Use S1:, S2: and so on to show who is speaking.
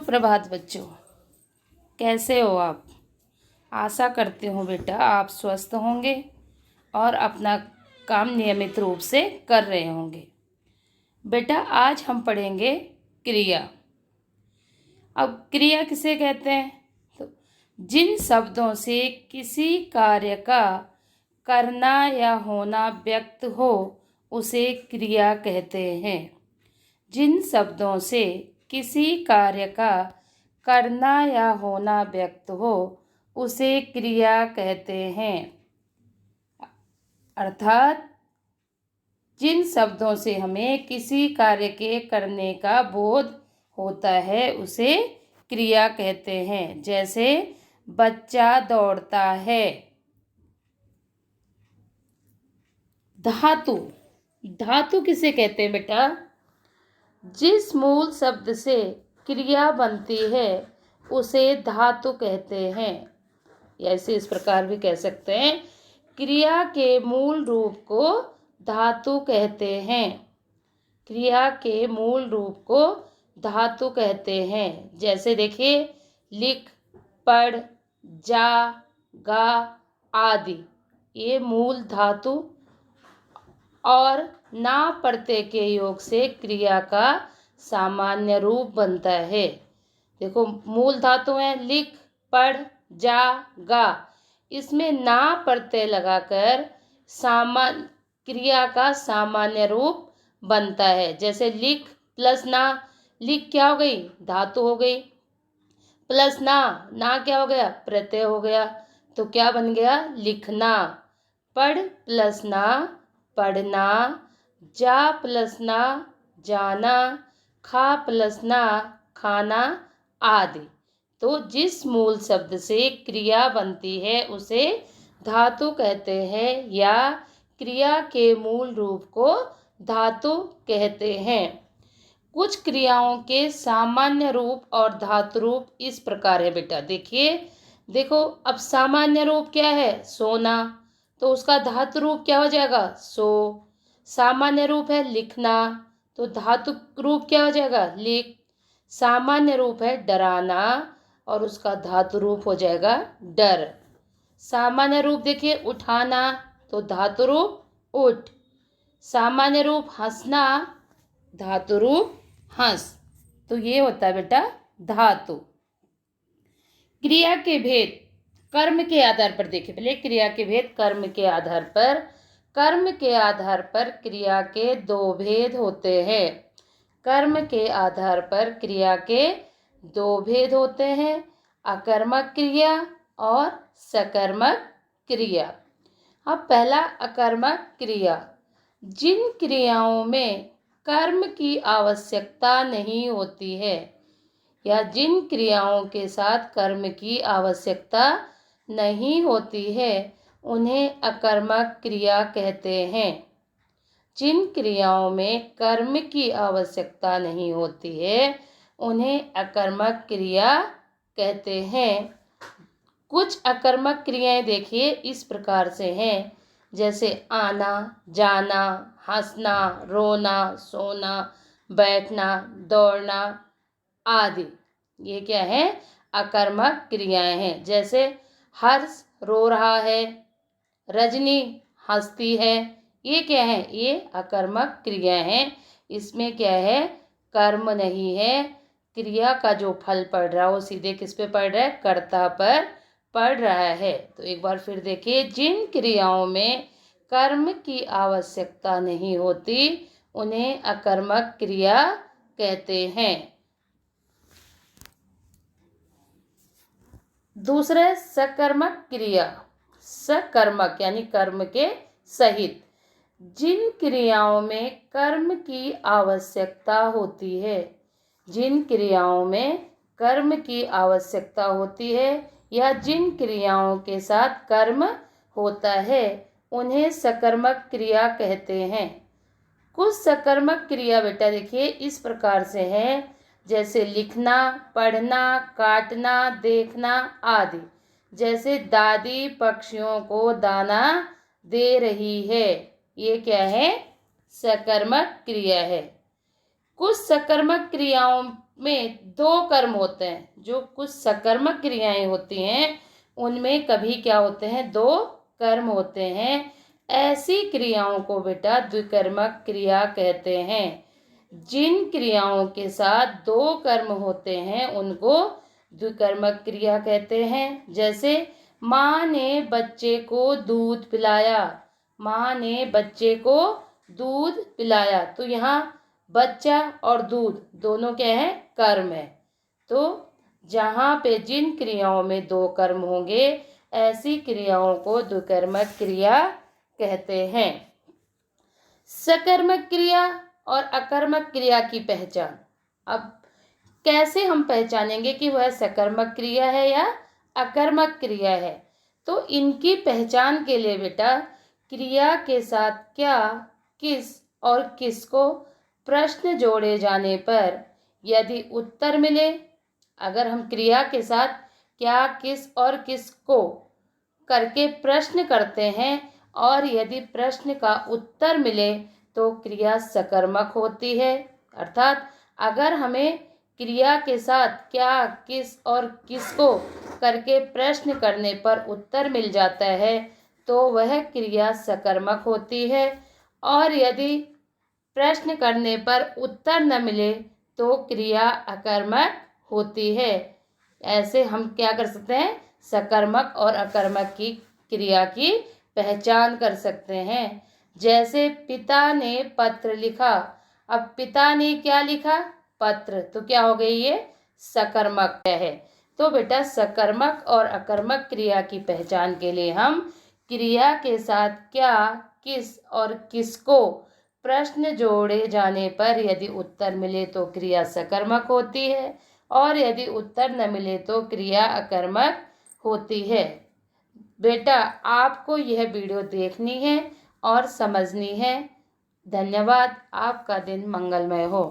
S1: सुप्रभात बच्चों, कैसे हो आप। आशा करती हूँ बेटा आप स्वस्थ होंगे और अपना काम नियमित रूप से कर रहे होंगे। बेटा आज हम पढ़ेंगे क्रिया। अब क्रिया किसे कहते हैं? तो जिन शब्दों से किसी कार्य का करना या होना व्यक्त हो उसे क्रिया कहते हैं। जिन शब्दों से किसी कार्य का करना या होना व्यक्त हो उसे क्रिया कहते हैं। अर्थात जिन शब्दों से हमें किसी कार्य के करने का बोध होता है उसे क्रिया कहते हैं। जैसे बच्चा दौड़ता है। धातु, धातु किसे कहते हैं बेटा? जिस मूल शब्द से क्रिया बनती है उसे धातु कहते हैं। ऐसे इस प्रकार भी कह सकते हैं, क्रिया के मूल रूप को धातु कहते हैं। क्रिया के मूल रूप को धातु कहते हैं। जैसे देखिए, लिख, पढ़, जा, गा आदि ये मूल धातु और ना प्रत्यय के योग से क्रिया का सामान्य रूप बनता है। देखो, मूल धातु है लिख, पढ़, जा, गा। इसमें ना प्रत्यय लगाकर सामान्य क्रिया का सामान्य रूप बनता है। जैसे लिख प्लस ना, लिख क्या हो गई? धातु हो गई। प्लस ना क्या हो गया? प्रत्यय हो गया। तो क्या बन गया? लिखना। पढ़ प्लस ना, पढ़ना। जा प्लस ना, जाना। खा प्लस ना, खाना आदि। तो जिस मूल शब्द से क्रिया बनती है उसे धातु कहते हैं या क्रिया के मूल रूप को धातु कहते हैं। कुछ क्रियाओं के सामान्य रूप और धातु रूप इस प्रकार है बेटा। देखो, अब सामान्य रूप क्या है? सोना, तो उसका धातु रूप क्या हो जाएगा? सो। सामान्य रूप है लिखना, तो धातु रूप क्या हो जाएगा? लिख। सामान्य रूप है डराना और उसका धातु रूप हो जाएगा डर। सामान्य रूप देखिए उठाना, तो धातु रूप उठ। सामान्य रूप हंसना, धातु रूप हंस। तो ये होता है बेटा धातु। क्रिया के भेद कर्म के आधार पर देखिए। पहले क्रिया के भेद कर्म के आधार पर। कर्म के आधार पर क्रिया के दो भेद होते हैं। कर्म के आधार पर क्रिया के दो भेद होते हैं, अकर्मक क्रिया और सकर्मक क्रिया। अब पहला अकर्मक क्रिया। जिन क्रियाओं में कर्म की आवश्यकता नहीं होती है या जिन क्रियाओं के साथ कर्म की आवश्यकता नहीं होती है उन्हें अकर्मक क्रिया कहते हैं। जिन क्रियाओं में कर्म की आवश्यकता नहीं होती है उन्हें अकर्मक क्रिया कहते हैं। कुछ अकर्मक क्रियाएं देखिए इस प्रकार से हैं, जैसे आना, जाना, हंसना, रोना, सोना, बैठना, दौड़ना आदि। ये क्या है? अकर्मक क्रियाएं हैं। जैसे हर्ष रो रहा है, रजनी हंसती है। ये क्या है? ये अकर्मक क्रिया हैं। इसमें क्या है? कर्म नहीं है। क्रिया का जो फल पड़ रहा है वो सीधे किस पे पड़ रहा है? कर्ता पर पड़ रहा है। तो एक बार फिर देखिए, जिन क्रियाओं में कर्म की आवश्यकता नहीं होती उन्हें अकर्मक क्रिया कहते हैं। दूसरा सकर्मक क्रिया। सकर्मक यानी कर्म के सहित। जिन क्रियाओं में कर्म की आवश्यकता होती है, जिन क्रियाओं में कर्म की आवश्यकता होती है या जिन क्रियाओं के साथ कर्म होता है उन्हें सकर्मक क्रिया कहते हैं। कुछ सकर्मक क्रिया बेटा देखिए इस प्रकार से हैं, जैसे लिखना, पढ़ना, काटना, देखना आदि। जैसे दादी पक्षियों को दाना दे रही है। ये क्या है? सकर्मक क्रिया है। कुछ सकर्मक क्रियाओं में दो कर्म होते हैं। जो कुछ सकर्मक क्रियाएं होती हैं उनमें कभी क्या होते हैं, दो कर्म होते हैं। ऐसी क्रियाओं को बेटा द्विकर्मक क्रिया कहते हैं। जिन क्रियाओं के साथ दो कर्म होते हैं उनको द्विकर्मक क्रिया कहते हैं। जैसे माँ ने बच्चे को दूध पिलाया, माँ ने बच्चे को दूध पिलाया, तो यहाँ बच्चा और दूध दोनों क्या है, कर्म है। तो जहाँ पे जिन क्रियाओं में दो कर्म होंगे ऐसी क्रियाओं को द्विकर्मक क्रिया कहते हैं। सकर्मक क्रिया और अकर्मक क्रिया की पहचान। अब कैसे हम पहचानेंगे कि वह सकर्मक क्रिया है या अकर्मक क्रिया है? तो इनकी पहचान के लिए बेटा क्रिया के साथ क्या, किस और किसको प्रश्न जोड़े जाने पर यदि उत्तर मिले, अगर हम क्रिया के साथ क्या, किस और किसको करके प्रश्न करते हैं और यदि प्रश्न का उत्तर मिले तो क्रिया सकर्मक होती है। अर्थात अगर हमें क्रिया के साथ क्या, किस और किसको करके प्रश्न करने पर उत्तर मिल जाता है तो वह क्रिया सकर्मक होती है। और यदि प्रश्न करने पर उत्तर न मिले तो क्रिया अकर्मक होती है। ऐसे हम क्या कर सकते हैं, सकर्मक और अकर्मक की क्रिया की पहचान कर सकते हैं। जैसे पिता ने पत्र लिखा, अब पिता ने क्या लिखा, पत्र, तो क्या हो गई, ये सकर्मक है। तो बेटा सकर्मक और अकर्मक क्रिया की पहचान के लिए हम क्रिया के साथ क्या, किस और किसको प्रश्न जोड़े जाने पर यदि उत्तर मिले तो क्रिया सकर्मक होती है और यदि उत्तर न मिले तो क्रिया अकर्मक होती है। बेटा आपको यह वीडियो देखनी है और समझनी है। धन्यवाद। आपका दिन मंगलमय हो।